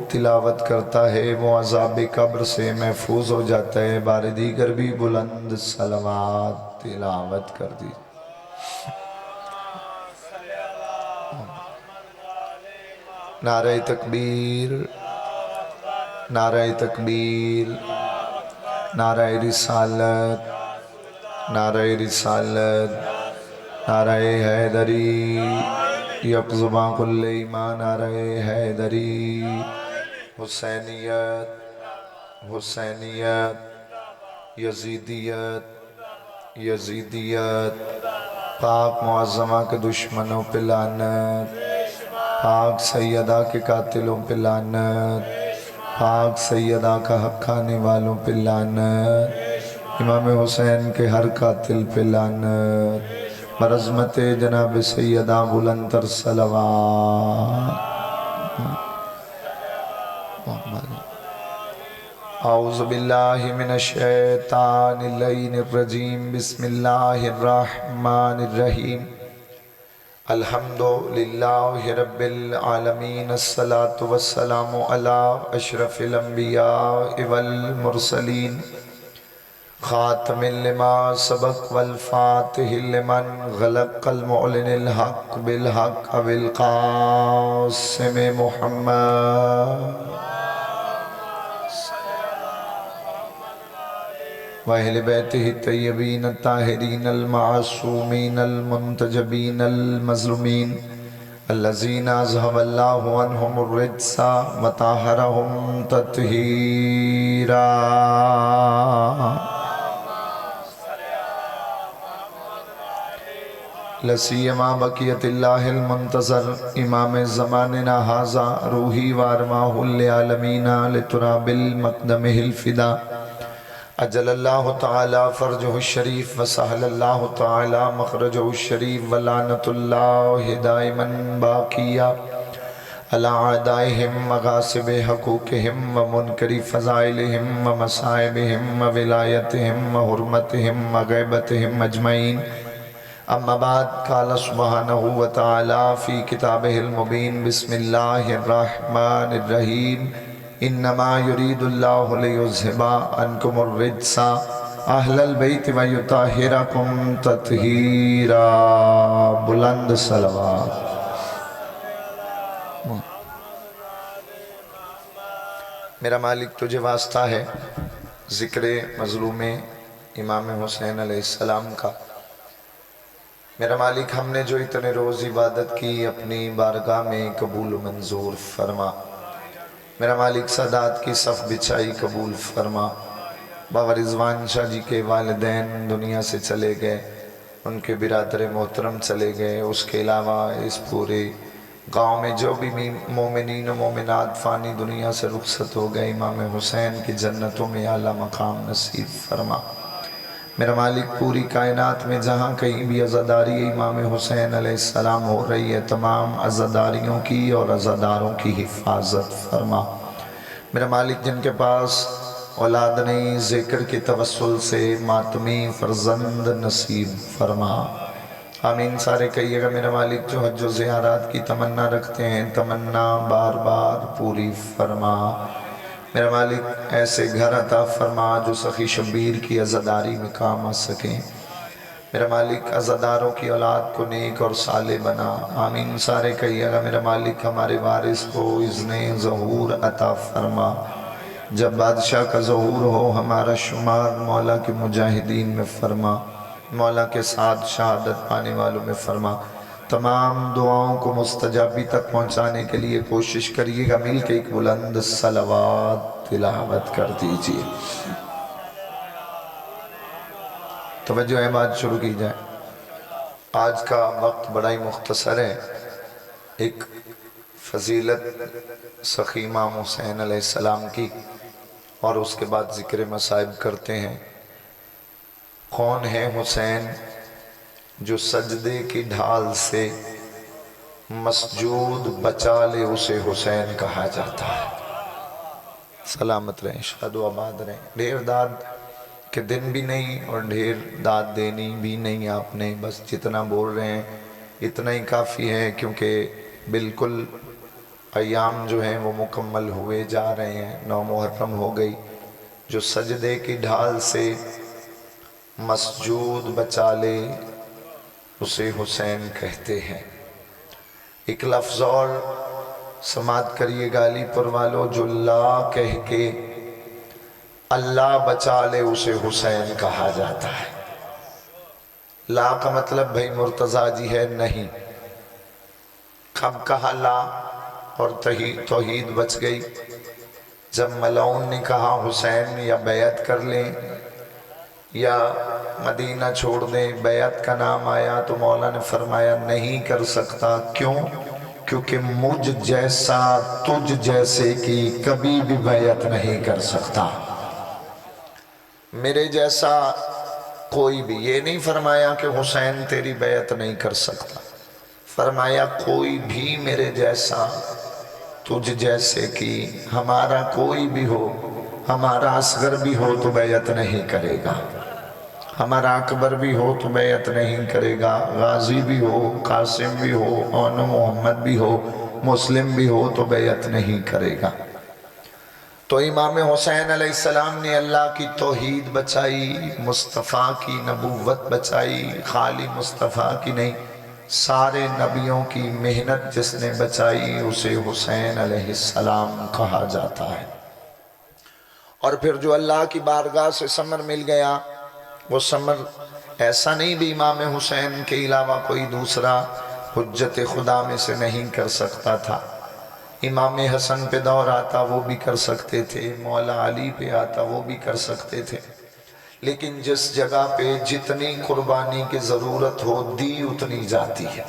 تلاوت کرتا ہے وہ عذاب قبر سے محفوظ ہو جاتا ہے۔ بار دیگر بھی بلند صلوات تلاوت کر دی۔ نعرہ تکبیر، نعرہ تکبیر، نعرہ رسالت، نعرہ رسالت، نعرہ حیدری، یک زباں کل ایمان، نعرہ حیدری، حسینیت، حسینیت، یزیدیت، یزیدیت، پاک معظمہ کے دشمنوں پہ لعنت، پاک سیدہ کے قاتلوں پہ لعنت، پاک سیدہ کا حق کھانے والوں پہ لعنت، امام حسین کے ہر قاتل پہ لعنت، برعظمت جناب سیدہ بلند تر صلوات۔ اعوذ باللہ من الشیطان اللعین الرجیم، بسم اللہ الرحمن الرحیم، الحمدللہ رب العالمین، الصلاة والسلام علی اشرف الانبیاء والمرسلین، خاتم لما سبق والفاتح لمن غلق، المعلن الحق بالحق، ابو القاسم محمد وَأَهْلِ بَيْتِهِ الطَّيِّبِينَ الطَّاهِرِينَ الْمَعْصُومِينَ الْمُنْتَجَبِينَ الْمَظْلُومِينَ الَّذِينَ أَذْهَبَ اللَّهُ عَنْهُمُ الرِّجْسَ وَطَهَّرَهُمْ تَطْهِيرًا۔ لَسِيَّمَا بَقِيَّةِ اللَّهِ الْمُنْتَظَرِ امام زماننا هذا روحی وارماہ للعالمین لتراب المقدمہ الفدا، اجل اللہ تعالی فرجہ الشریف وسہل اللہ تعالی مخرجہ الشریف، ولعنت اللہ دائما باقیہ علی اعدائہم وغاصب حقوقہم ومنکر فضائلہم ومصائبہم وولایتہم وحرمتہم وغیبتہم اجمعین۔ اما بعد، قال سبحانہ وتعالی فی کتابہ المبین، بسم اللہ الرحمن الرحیم، انما یرید اللہ لیذھب عنکم الرجس اہل البیت ویطہرکم تطہیرا۔ بلند صلوات۔ میرا مالک تجھے واسطہ ہے ذکر مظلوم امام حسین علیہ السلام کا۔ میرا مالک ہم نے جو اتنے روز عبادت کی اپنی بارگاہ میں قبول و منظور فرما۔ میرا مالک سادات کی صف بچھائی قبول فرما۔ بابا رضوان شاہ جی کے والدین دنیا سے چلے گئے، ان کے برادر محترم چلے گئے، اس کے علاوہ اس پورے گاؤں میں جو بھی مومنین و مومنات فانی دنیا سے رخصت ہو گئے، امام حسین کی جنتوں میں اعلیٰ مقام نصیب فرما۔ میرا مالک پوری کائنات میں جہاں کہیں بھی عزاداری امام حسین علیہ السلام ہو رہی ہے، تمام عزاداریوں کی اور عزاداروں کی حفاظت فرما۔ میرا مالک جن کے پاس اولاد نہیں، ذکر کی توسل سے ماتمی فرزند نصیب فرما۔ آمین سارے کہیے گا۔ میرا مالک جو حج و زیارات کی تمنا رکھتے ہیں، تمنا بار بار پوری فرما۔ میرا مالک ایسے گھر عطا فرما جو سخی شبیر کی عزاداری میں کام آ سکیں۔ میرا مالک عزاداروں کی اولاد کو نیک اور صالح بنا۔ آمین سارے کہیے گا۔ میرا مالک ہمارے وارث کو اذن ظہور عطا فرما۔ جب بادشاہ کا ظہور ہو ہمارا شمار مولا کے مجاہدین میں فرما، مولا کے ساتھ شہادت پانے والوں میں فرما۔ تمام دعاؤں کو مستجابی تک پہنچانے کے لیے کوشش کریے گا، مل کے ایک بلند صلوات تلاوت کر دیجئے۔ توجہ ہے، بات شروع کی جائے۔ آج کا وقت بڑا ہی مختصر ہے۔ ایک فضیلت سخی امام حسین علیہ السلام کی، اور اس کے بعد ذکر مصائب کرتے ہیں۔ کون ہے حسین جو سجدے کی ڈھال سے مسجود بچا لے، اسے حسین کہا جاتا ہے۔ سلامت رہیں، شاد و آباد رہیں۔ ڈھیر داد کے دن بھی نہیں اور ڈھیر داد دینی بھی نہیں آپ نے، بس جتنا بول رہے ہیں اتنا ہی کافی ہے، کیونکہ بالکل ایام جو ہیں وہ مکمل ہوئے جا رہے ہیں، 9 محرم ہو گئی۔ جو سجدے کی ڈھال سے مسجود بچا لے اسے حسین کہتے ہیں۔ ایک لفظ اور سماعت کریے گالی پر والو، جو لا کہہ کے اللہ بچا لے اسے حسین کہا جاتا ہے۔ لا کا مطلب بھائی مرتضیٰ جی ہے نہیں، کب کہا لا اور توحید بچ گئی؟ جب ملعون نے کہا حسین یا بیعت کر لیں یا مدینہ چھوڑ دیں، بیعت کا نام آیا تو مولا نے فرمایا نہیں کر سکتا۔ کیوں؟ کیونکہ مجھ جیسا تجھ جیسے کی کبھی بھی بیعت نہیں کر سکتا۔ میرے جیسا کوئی بھی، یہ نہیں فرمایا کہ حسین تیری بیعت نہیں کر سکتا، فرمایا کوئی بھی میرے جیسا تجھ جیسے کی، ہمارا کوئی بھی ہو، ہمارا اصغر بھی ہو تو بیعت نہیں کرے گا، ہمارا اکبر بھی ہو تو بیعت نہیں کرے گا، غازی بھی ہو، قاسم بھی ہو، اون محمد بھی ہو، مسلم بھی ہو تو بیعت نہیں کرے گا۔ تو امام حسین علیہ السلام نے اللہ کی توحید بچائی، مصطفیٰ کی نبوت بچائی، خالی مصطفیٰ کی نہیں، سارے نبیوں کی محنت جس نے بچائی اسے حسین علیہ السلام کہا جاتا ہے۔ اور پھر جو اللہ کی بارگاہ سے ثمر مل گیا، وہ ثمر ایسا نہیں بھی امام حسین کے علاوہ کوئی دوسرا حجت خدا میں سے نہیں کر سکتا تھا۔ امام حسن پہ دور آتا وہ بھی کر سکتے تھے، مولا علی پہ آتا وہ بھی کر سکتے تھے، لیکن جس جگہ پہ جتنی قربانی کی ضرورت ہو دی اتنی جاتی ہے۔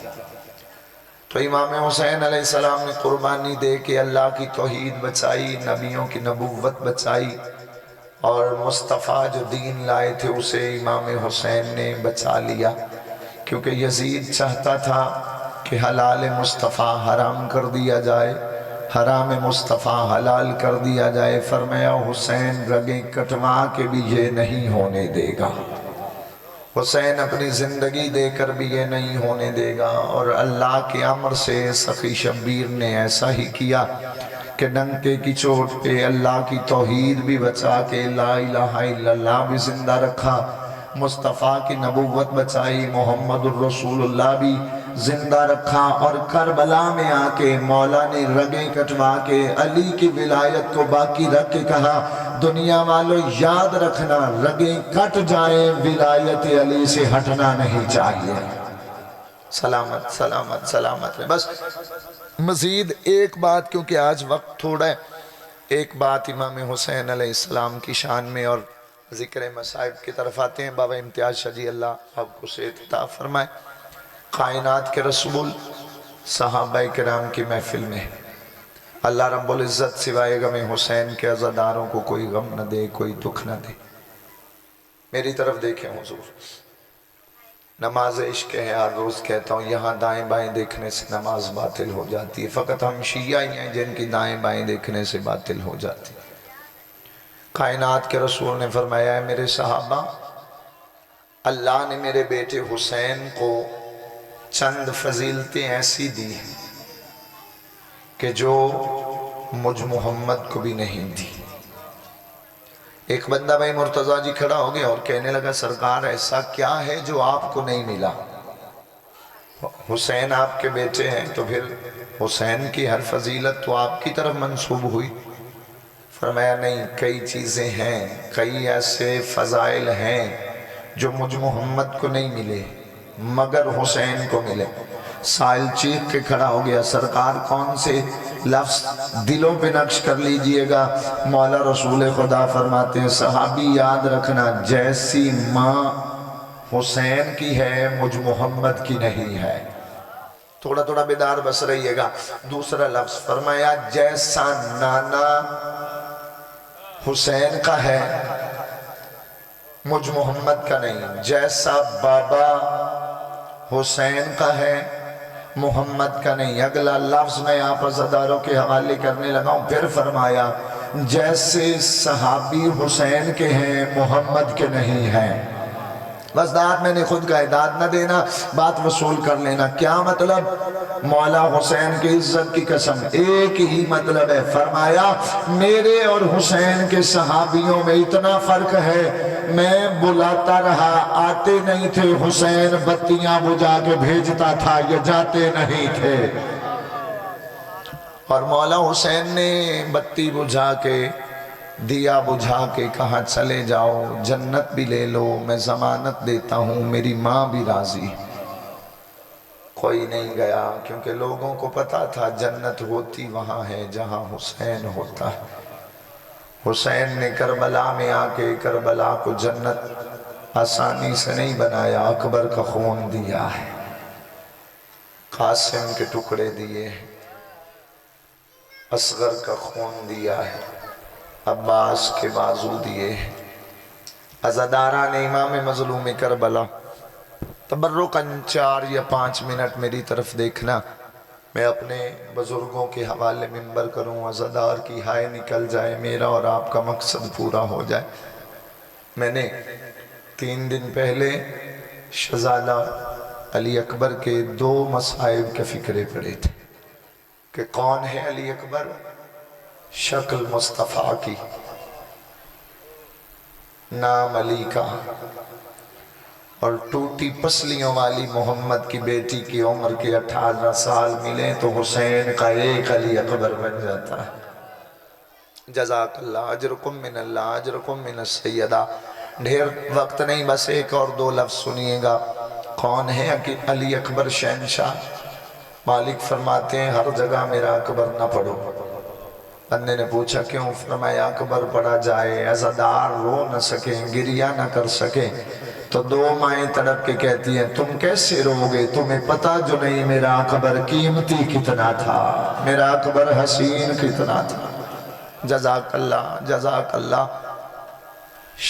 تو امام حسین علیہ السلام نے قربانی دے کے اللہ کی توحید بچائی، نبیوں کی نبوت بچائی، اور مصطفیٰ جو دین لائے تھے اسے امام حسین نے بچا لیا، کیونکہ یزید چاہتا تھا کہ حلال مصطفیٰ حرام کر دیا جائے، حرام مصطفیٰ حلال کر دیا جائے۔ فرمایا حسین رگیں کٹوا کے بھی یہ نہیں ہونے دے گا، حسین اپنی زندگی دے کر بھی یہ نہیں ہونے دے گا۔ اور اللہ کے امر سے سخی شبیر نے ایسا ہی کیا کہ ڈنکے کی چوٹ پہ اللہ کی توحید بھی بچا کے لا الہ الا اللہ بھی زندہ رکھا، مصطفیٰ کی نبوت بچائی، محمد الرسول اللہ بھی زندہ رکھا، اور کربلا میں آ کے مولا نے رگیں کٹوا کے علی کی ولایت کو باقی رکھ کے کہا دنیا والوں یاد رکھنا رگیں کٹ جائیں ولایت علی سے ہٹنا نہیں چاہیے۔ سلامت سلامت سلامت۔ بس مزید ایک بات، کیونکہ آج وقت تھوڑا ہے، ایک بات امام حسین علیہ السلام کی شان میں اور ذکر مصائب کی طرف آتے ہیں۔ بابا امتیاز شاہ جی اللہ آپ کو صحت عطا فرمائے۔ کائنات کے رسول صحابہ کرام کی محفل میں اللہ رب العزت سوائے غم حسین کے عزاداروں کو کوئی غم نہ دے، کوئی دکھ نہ دے۔ میری طرف دیکھیں حضور، نماز عشق ہے، ہر روز کہتا ہوں یہاں دائیں بائیں دیکھنے سے نماز باطل ہو جاتی ہے، فقط ہم شیعہ ہی ہیں جن کی دائیں بائیں دیکھنے سے باطل ہو جاتی ہے۔ کائنات کے رسول نے فرمایا ہے میرے صحابہ، اللہ نے میرے بیٹے حسین کو چند فضیلتیں ایسی دی ہیں کہ جو مجھ محمد کو بھی نہیں دی۔ ایک بندہ بھائی مرتضیٰ جی کھڑا ہو گیا اور کہنے لگا سرکار ایسا کیا ہے جو آپ کو نہیں ملا؟ حسین آپ کے بیٹے ہیں تو پھر حسین کی ہر فضیلت تو آپ کی طرف منسوب ہوئی۔ فرمایا نہیں، کئی چیزیں ہیں، کئی ایسے فضائل ہیں جو مجھ محمد کو نہیں ملے مگر حسین کو ملے۔ سائل چیخ کے کھڑا ہو گیا سرکار کون سے لفظ دلوں پہ نقش کر لیجئے گا؟ مولا رسول خدا فرماتے ہیں صحابی یاد رکھنا جیسی ماں حسین کی ہے مجھ محمد کی نہیں ہے۔ تھوڑا تھوڑا بیدار بس رہیے گا۔ دوسرا لفظ فرمایا جیسا نانا حسین کا ہے مجھ محمد کا نہیں، جیسا بابا حسین کا ہے محمد کا نہیں۔ اگلا لفظ میں آپ عزاداروں کے حوالے کرنے لگا ہوں، پھر فرمایا جیسے صحابی حسین کے ہیں محمد کے نہیں ہیں۔ بس داد میں نے خود کہا داد نہ دینا، بات وصول کر لینا۔ کیا مطلب؟ مولا حسین کی عزت کی قسم ایک ہی مطلب ہے، فرمایا میرے اور حسین کے صحابیوں میں اتنا فرق ہے، میں بلاتا رہا آتے نہیں تھے، حسین بتیاں بجھا کے بھیجتا تھا، یہ جاتے نہیں تھے۔ اور مولا حسین نے بتی بجھا کے دیا بجھا کے کہا چلے جاؤ، جنت بھی لے لو، میں ضمانت دیتا ہوں، میری ماں بھی راضی۔ کوئی نہیں گیا کیونکہ لوگوں کو پتا تھا جنت ہوتی وہاں ہے جہاں حسین ہوتا ہے۔ حسین نے کربلا میں آ کے کربلا کو جنت آسانی سے نہیں بنایا، اکبر کا خون دیا ہے، قاسم کے ٹکڑے دیے، اصغر کا خون دیا ہے، عباس کے بازو دیے۔ عزادارہ نے امام مظلوم کربلا تبرکاً 4 یا 5 منٹ میری طرف دیکھنا، میں اپنے بزرگوں کے حوالے منبر کروں، عزادار کی ہائے نکل جائے، میرا اور آپ کا مقصد پورا ہو جائے۔ میں نے 3 دن پہلے شہزادہ علی اکبر کے 2 مصائب کے فکرے پڑے تھے کہ کون ہے علی اکبر؟ شکل مصطفیٰ کی، نام علی کا، اور ٹوٹی پسلیوں والی محمد کی بیٹی کی عمر کے 18 سال ملیں تو حسین کا ایک علی اکبر بن جاتا ہے۔ جزاک اللہ، اجرکم من اللہ، اجرکم من السیدہ۔ ڈھیر وقت نہیں، بس 1 اور 2 لفظ سنیے گا۔ کون ہے علی اکبر شہنشاہ؟ مالک فرماتے ہیں ہر جگہ میرا اکبر نہ پڑھو۔ بندے نے پوچھا کیوں؟ فرمایا اکبر پڑھا جائے عزادار رو نہ سکیں، گریہ نہ کر سکیں، تو 2 مائیں تڑپ کے کہتی ہیں تم کیسے رو گے؟ تمہیں پتا جو نہیں میرا اکبر قیمتی کتنا تھا، میرا اکبر حسین کتنا تھا۔ جزاک اللہ، جزاک اللہ۔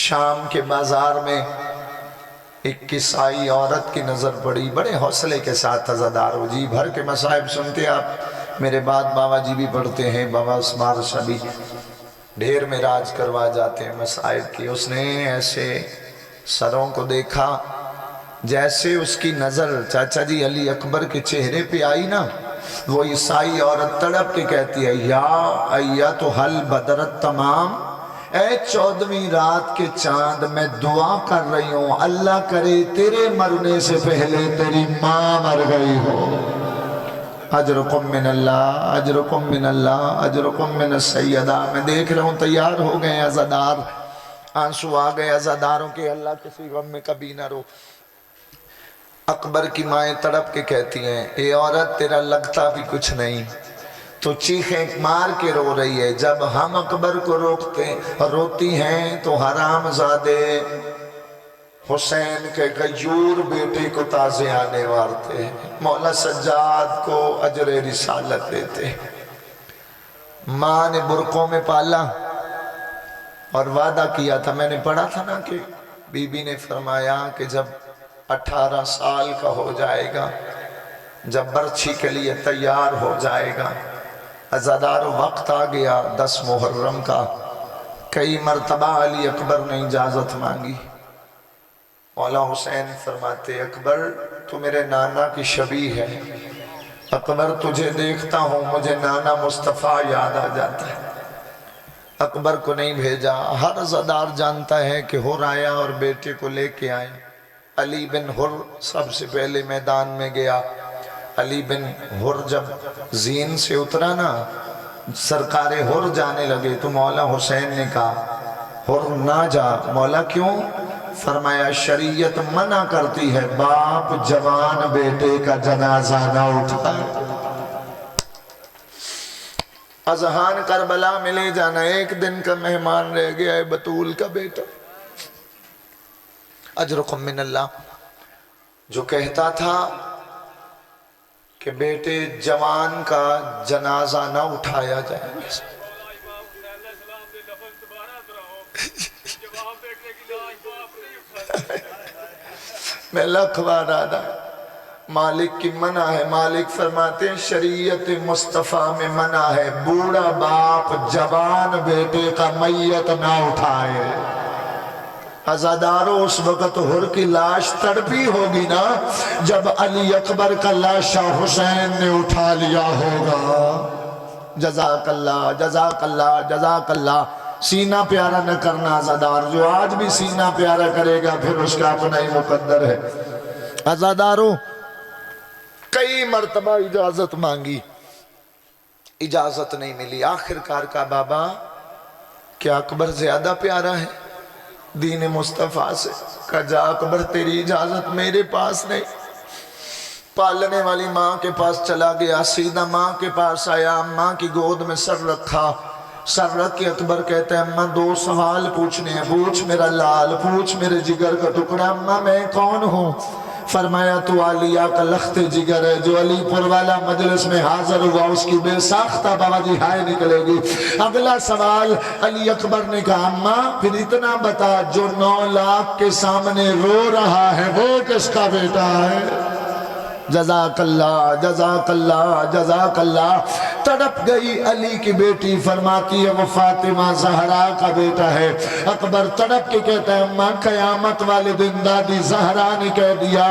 شام کے بازار میں ایک کسائی عورت کی نظر پڑی، بڑے حوصلے کے ساتھ عزادار ہو جی بھر کے مصائب سنتے آپ، میرے بعد بابا جی بھی پڑھتے ہیں، بابا اسمار شبی ڈھیر معراج کروا جاتے ہیں مصائب کی۔ اس نے ایسے سروں کو دیکھا جیسے اس کی نظر چاچا جی علی اکبر کے چہرے پہ آئی نا، وہ عیسائی عورت تڑپ کے کہتی ہے یا ایتھل بدرت تمام، اے 14ویں رات کے چاند، میں دعا کر رہی ہوں اللہ کرے تیرے مرنے سے پہلے تیری ماں مر گئی ہو۔ اجرکم من اللہ، اجرکم من اللہ، اجرکم من السیدہ۔ میں دیکھ رہا ہوں تیار ہو گئے عزادار، آنسو آ گئے عزاداروں کے، اللہ کسی غم میں کبھی نہ رو۔ اکبر کی مائیں تڑپ کے کہتی ہیں اے عورت تیرا لگتا بھی کچھ نہیں، تو چیخیں مار کے رو رہی ہے، جب ہم اکبر کو روتی ہیں تو حرام زادے حسین کے غیور بیٹے کو تازے آنے وارتے ہیں، مولا سجاد کو اجر رسالت دیتے۔ ماں نے برقوں میں پالا اور وعدہ کیا تھا، میں نے پڑھا تھا نا کہ بی بی نے فرمایا کہ جب 18 سال کا ہو جائے گا، جب برچھی کے لیے تیار ہو جائے گا، عزادار وقت آ گیا 10 محرم کا، کئی مرتبہ علی اکبر نے اجازت مانگی۔ مولا حسین فرماتے اکبر تو میرے نانا کی شبیہ ہے، اکبر تجھے دیکھتا ہوں مجھے نانا مصطفیٰ یاد آ جاتا ہے۔ اکبر کو نہیں بھیجا، ہر عزادار جانتا ہے کہ حر آیا اور بیٹے کو لے کے آئے۔ علی بن حر سب سے پہلے میدان میں گیا۔ علی بن حر جب زین سے اترا نا، سرکار حر جانے لگے تو مولا حسین نے کہا حر نہ جا۔ مولا کیوں؟ فرمایا شریعت منع کرتی ہے باپ جوان بیٹے کا جنازہ نہ اٹھائے، اذہان کربلا میں لے جانا، ایک دن کا مہمان رہ گیا ہے بطول کا بیٹا۔ اجرکم من اللہ۔ جو کہتا تھا کہ بیٹے جوان کا جنازہ نہ اٹھایا جائے، میں لکھ بار آدھا مالک کی منع ہے، مالک فرماتے ہیں شریعت مصطفیٰ میں منع ہے بوڑھا باپ جوان بیٹے کا میت نہ اٹھائے۔ عزادارو اس وقت حر کی لاش تڑپی ہوگی نا جب علی اکبر کا لاشا حسین نے اٹھا لیا ہوگا۔ جزاک اللہ جزاک اللہ جزاک اللہ۔ سینہ پیارا نہ کرنا عزادار، جو آج بھی سینہ پیارا کرے گا پھر اس کا اپنا ہی مقدر ہے۔ عزادارو کئی مرتبہ اجازت مانگی، اجازت نہیں ملی، آخر کار کا بابا کیا اکبر زیادہ پیارا ہے دین مصطفیٰ سے؟ کہا جا اکبر تیری اجازت میرے پاس نہیں۔ پالنے والی ماں کے پاس چلا گیا، سیدھا ماں کے پاس آیا، ماں کی گود میں سر رکھا، سر رکھ کے اکبر کہتے ہیں اماں دو سوال پوچھنے ہیں، پوچھ میرا لال، پوچھ میرے جگر کا ٹکڑا۔ اماں میں کون ہوں؟ فرمایا تو علیہ کا لخت جگر ہے، جو علی پور والا مجلس میں حاضر ہوا اس کی بے ساختہ بابا جی ہائے نکلے گی۔ اگلا سوال علی اکبر نے کہا اماں پھر اتنا بتا، جو 9 لاکھ کے سامنے رو رہا ہے وہ کس کا بیٹا ہے؟ جزاک اللہ جزاک اللہ جزاک اللہ۔ تڑپ گئی علی کی بیٹی، فرماتی ہے وہ فاطمہ زہرا کا بیٹا ہے۔ اکبر تڑپ کے کہتا ہے اماں قیامت والے دن دادی زہرا نے کہہ دیا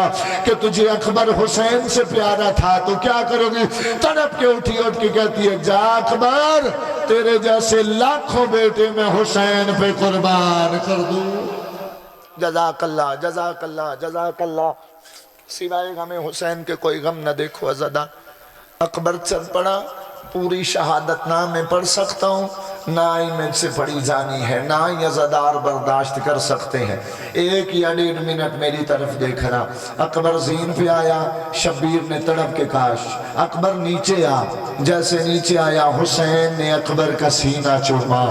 کہ تجھے اکبر حسین سے پیارا تھا تو کیا کرو گی؟ تڑپ کے اٹھی اٹھ کے کہتی ہے جا اکبر تیرے جیسے لاکھوں بیٹے میں حسین پہ قربان کر دوں۔ جزاک اللہ جزاک اللہ جزاک اللہ۔ سوائے غم حسین کے کوئی غم نہ دیکھو عزادار۔ اکبر چل پڑا، پوری شہادت نہ میں پڑھ سکتا ہوں نہ ہی میں سے پڑھی جانی ہے، نہ ہی عزادار برداشت کر سکتے ہیں۔ 1 یا 1.5 منٹ میری طرف دیکھنا۔ اکبر زین پہ آیا، شبیر نے تڑپ کے کاش اکبر نیچے آ۔ جیسے نیچے آیا حسین نے اکبر کا سینہ چوما،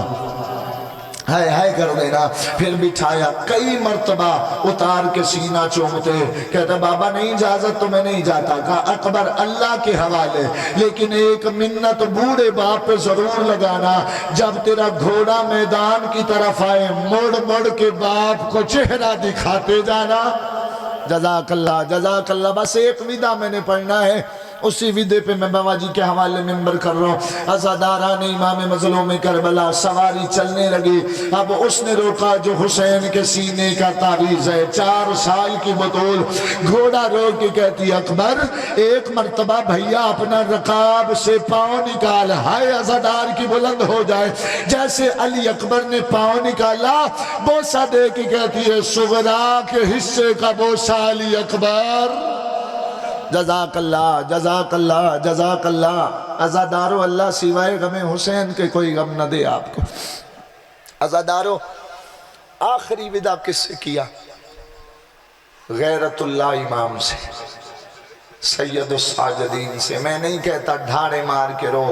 ہائے ہائے کر دینا، پھر بٹھایا، کئی مرتبہ اتار کے سینہ چومتے، کہتا بابا نہیں اجازت تو میں نہیں جاتا۔ کہا اکبر اللہ کے حوالے، لیکن ایک منت بوڑھے باپ پہ ضرور لگانا، جب تیرا گھوڑا میدان کی طرف آئے مڑ مڑ کے باپ کو چہرہ دکھاتے جانا۔ جزاک اللہ جزاک اللہ۔ بس ایک ودا میں نے پڑھنا ہے، اسی ودے پہ میں بابا جی کے حوالے ممبر کر رہا ہوں۔ عزاداران امام مظلوم کربلا سواری چلنے لگی، اب اس نے روکا جو حسین کے سینے کا تعویذ ہے، 4 سال کی بطول۔ گھوڑا روک کے کہتی اکبر ایک مرتبہ بھیا اپنا رکاب سے پاؤں نکال، ہائے عزادار کی بلند ہو جائے۔ جیسے علی اکبر نے پاؤں نکالا، بوسہ دے کے کہتی ہے صغرا کے حصے کا بوسہ علی اکبر۔ جزاک اللہ جزاک اللہ جزاک اللہ۔ عزادارو اللہ سوائے غم حسین کے کوئی غم نہ دے آپ کو۔ عزادارو آخری ودا کس سے کیا؟ غیرت اللہ امام سے، سید الساجدین سے۔ میں نہیں کہتا ڈھاڑے مار کے رو،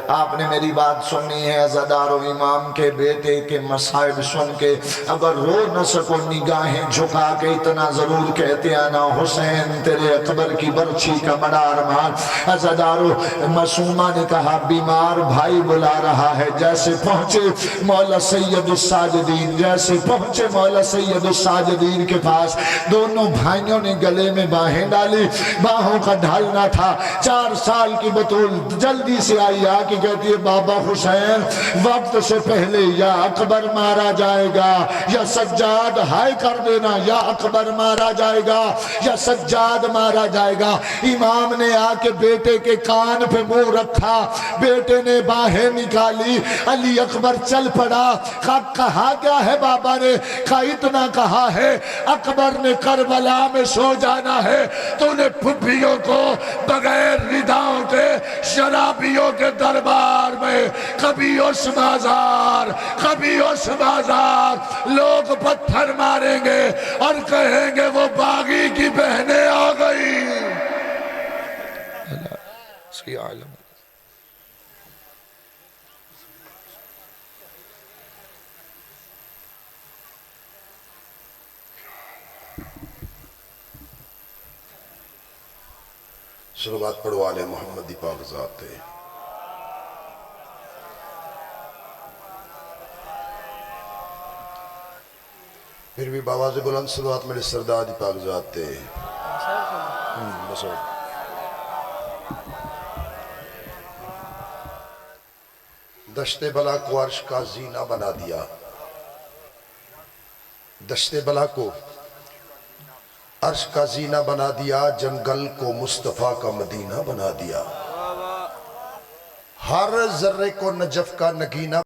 آپ نے میری بات سننی ہے عزادارو، امام کے بیٹے کے مصائب سن کے اگر رو نہ سکو نگاہیں جھکا کے اتنا ضرور کہتے آنا حسین تیرے اکبر کی برچھی کا بڑا ارمان۔ عزادارو معصومہ نے کہا بیمار بھائی بلا رہا ہے، جیسے پہنچے مولا سید الساجدین، جیسے پہنچے مولا سید الساجدین کے پاس، دونوں بھائیوں نے گلے میں باہیں ڈالی، باہوں کا ڈھالنا تھا۔ 4 سال کی بطول جلدی سے آئی آ کہ کہتی ہے بابا حسین وقت سے پہلے یا اکبر مارا جائے گا یا سجاد، ہائے کر دینا، یا اکبر مارا جائے گا یا سجاد مارا جائے گا۔ امام نے آ کے بیٹے کے کان پہ منہ رکھا، بیٹے نے باہیں نکالی، علی اکبر چل پڑا۔ کہا کیا ہے بابا نے؟ کہا اتنا کہا ہے اکبر نے کربلا میں سو جانا ہے، تو نے پھپھیوں کو بغیر رداؤں کے شرابیوں کے دربار میں کبھی اس بازار کبھی اس بازار لوگ پتھر ماریں گے اور کہیں گے وہ باغی کی بہنیں آ گئی۔ صلوات پڑھو آل محمد دی پاک ذات ہے۔ پھر بھی باواز بلند صلوات میرے سردار دی پاک ذات ہے۔ دشت بلا کو عرش کا زینہ بنا دیا، دشت بلا کو عرش کا زینہ بنا دیا، جنگل کو مصطفیٰ کا مدینہ بنا دیا، ہر ذرے کو نجف کا نگینہ